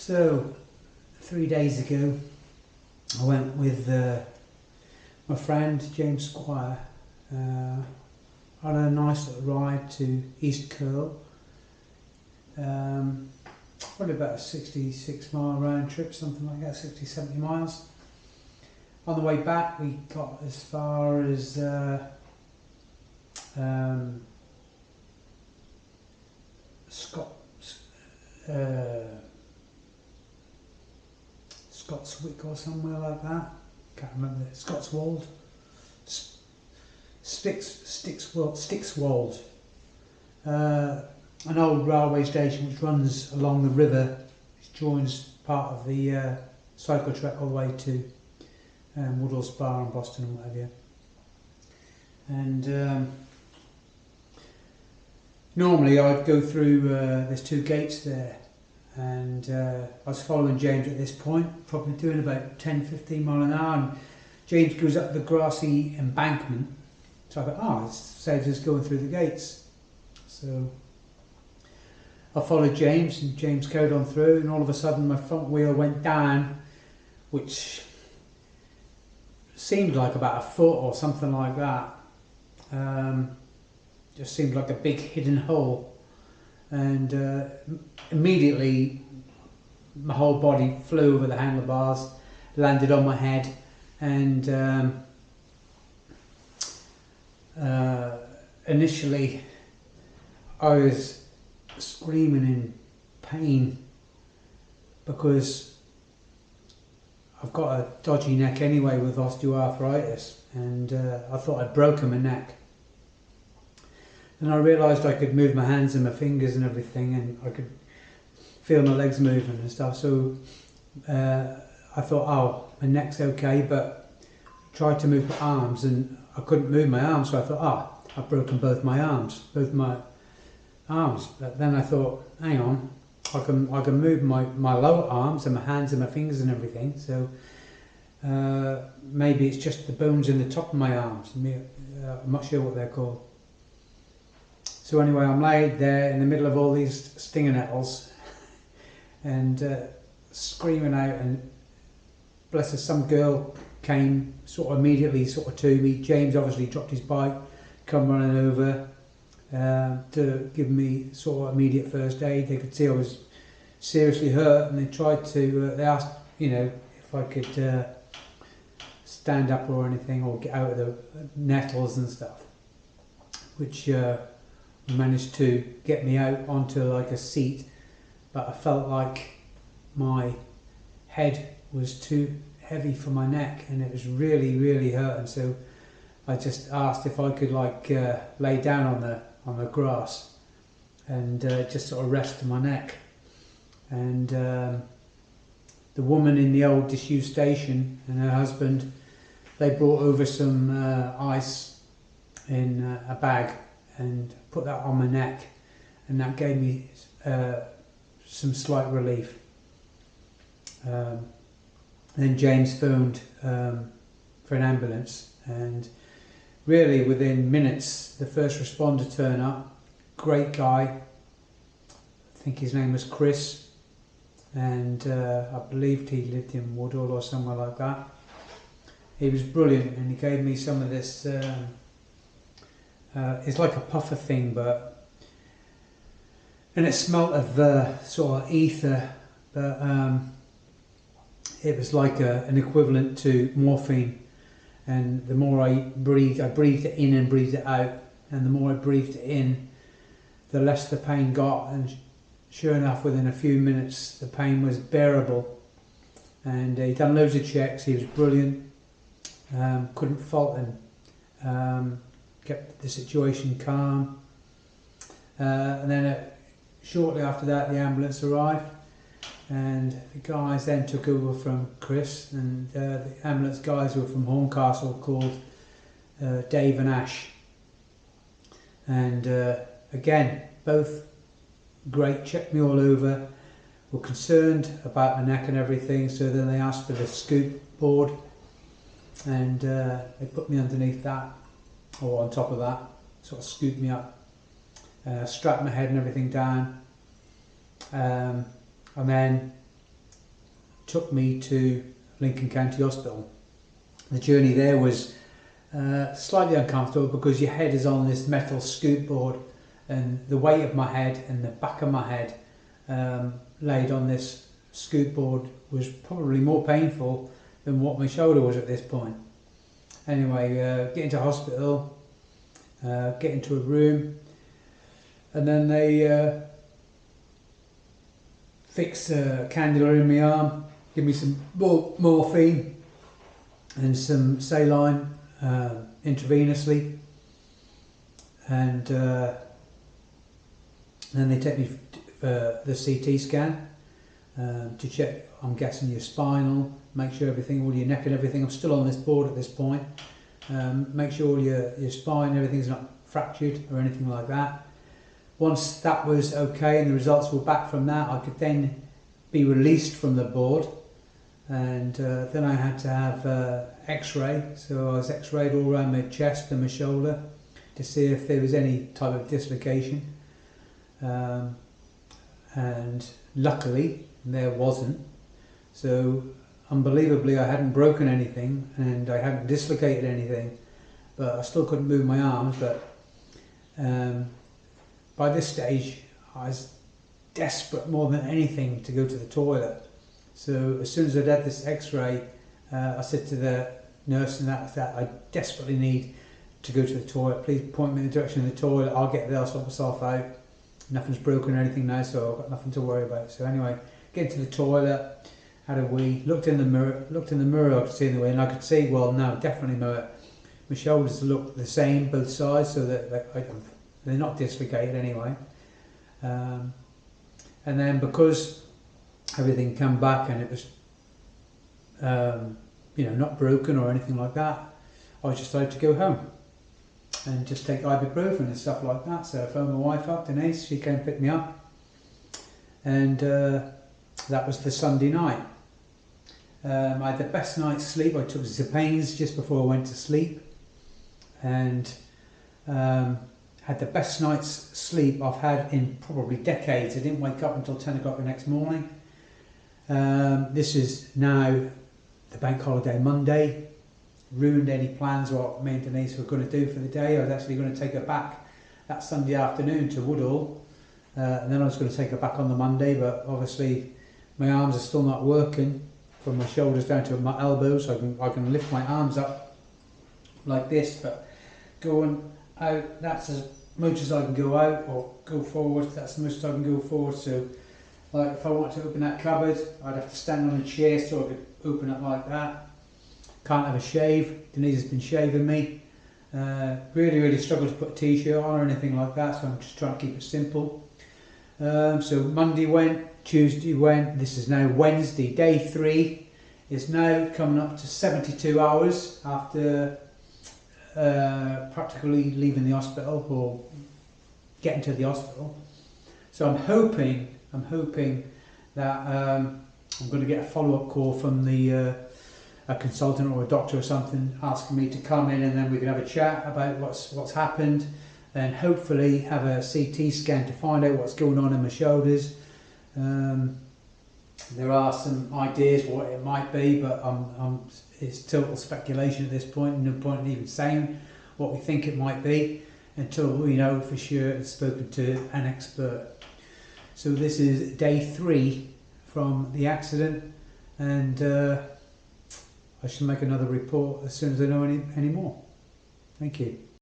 So, 3 days ago, I went with my friend James Squire on a nice little ride to East Curl. Probably about a 66-mile round trip, something like that, 60-70 miles. On the way back, we got as far as Scotswick or somewhere like that. Can't remember it. Scotswold, Stickswold. An old railway station which runs along the river, which joins part of the cycle track all the way to Woodhall Spa in Boston and what have you. And normally I'd go through, there's 2 gates there, and I was following James at this point, probably doing about 10-15 mile an hour, and James goes up the grassy embankment, so I thought, it saves us going through the gates. So I followed James, and James carried on through, and all of a sudden my front wheel went down, which seemed like about a foot or something like that. Just seemed like a big hidden hole, and immediately my whole body flew over the handlebars, landed on my head, and initially I was screaming in pain because I've got a dodgy neck anyway with osteoarthritis, and I thought I'd broken my neck. And I realised I could move my hands and my fingers and everything, and I could feel my legs moving and stuff. So I thought, oh, my neck's okay, but I tried to move my arms and I couldn't move my arms. So I thought, I've broken both my arms. But then I thought, hang on, I can move my lower arms and my hands and my fingers and everything. So maybe it's just the bones in the top of my arms. I'm not sure what they're called. So anyway, I'm laid there in the middle of all these stinger nettles and screaming out, and bless her, some girl came immediately to me. James obviously dropped his bike, come running over to give me immediate first aid. They could see I was seriously hurt, and they tried to, they asked, if I could stand up or anything, or get out of the nettles and stuff, which managed to get me out onto like a seat, but I felt like my head was too heavy for my neck, and it was really, really hurting. So I just asked if I could lay down on the grass and just rest my neck. And the woman in the old disused station and her husband, they brought over some ice in a bag and put that on my neck, and that gave me some slight relief. Then James phoned for an ambulance, and really within minutes the first responder turned up. Great guy, I think his name was Chris, and I believed he lived in Woodhall or somewhere like that. He was brilliant, and he gave me some of this it's like a puffer thing, and it smelt of ether, but it was like an equivalent to morphine. And the more I breathed it in and breathed it out, and the more I breathed it in, the less the pain got. And sure enough, within a few minutes the pain was bearable. And he'd done loads of checks. He was brilliant, couldn't fault him. Kept the situation calm, and then shortly after that the ambulance arrived, and the guys then took over from Chris, and the ambulance guys were from Horncastle, called Dave and Ash, and again both great, checked me all over, were concerned about my neck and everything. So then they asked for the scoop board, and they put me underneath that, or on top of that, scooped me up, strapped my head and everything down, and then took me to Lincoln County Hospital. The journey there was slightly uncomfortable because your head is on this metal scoop board, and the weight of my head and the back of my head laid on this scoop board was probably more painful than what my shoulder was at this point. Anyway, get into hospital, get into a room, and then they fix a cannula in my arm, give me some morphine and some saline intravenously, and then they take me for the CT scan to check, I'm guessing, your spinal, make sure everything, all your neck and everything, I'm still on this board at this point, make sure all your spine, everything's not fractured or anything like that. Once that was okay and the results were back from that, I could then be released from the board, and then I had to have x-ray, so I was x-rayed all around my chest and my shoulder to see if there was any type of dislocation, and luckily there wasn't. So unbelievably I hadn't broken anything and I hadn't dislocated anything, but I still couldn't move my arms. But by this stage I was desperate more than anything to go to the toilet. So as soon as I'd had this x-ray, I said to the nurse and that I desperately need to go to the toilet, please point me in the direction of the toilet, I'll get there, I'll sort myself out, nothing's broken or anything now, so I've got nothing to worry about. So anyway, get to the toilet, had a wee, looked in the mirror, I could see in the way, and I could see, well, no, definitely my shoulders look the same both sides, so that they're not dislocated anyway. And then because everything came back and it was not broken or anything like that, I just decided to go home and just take ibuprofen and stuff like that. So I phoned my wife up, Denise, she came and picked me up, and that was the Sunday night. I had the best night's sleep. I took Zipains just before I went to sleep, and had the best night's sleep I've had in probably decades. I didn't wake up until 10 o'clock the next morning. This is now the bank holiday Monday. Ruined any plans what me and Denise were going to do for the day. I was actually going to take her back that Sunday afternoon to Woodhall, and then I was going to take her back on the Monday, but obviously my arms are still not working from my shoulders down to my elbows. I can lift my arms up like this, but going out, that's as much as I can go out, or go forward, that's the most I can go forward. So like if I want to open that cupboard, I'd have to stand on a chair so I could open it like that. Can't have a shave. Denise has been shaving me. Really struggle to put a t-shirt on or anything like that, so I'm just trying to keep it simple. So Monday went, Tuesday went, this is now Wednesday, day 3. It's now coming up to 72 hours after practically leaving the hospital, or getting to the hospital. So I'm hoping that I'm going to get a follow-up call from a consultant or a doctor or something, asking me to come in, and then we can have a chat about what's happened, and hopefully have a CT scan to find out what's going on in my shoulders. There are some ideas what it might be, but it's total speculation at this point. No point in even saying what we think it might be until we know for sure and spoken to an expert. So this is day 3 from the accident, and I shall make another report as soon as I know any more. Thank you.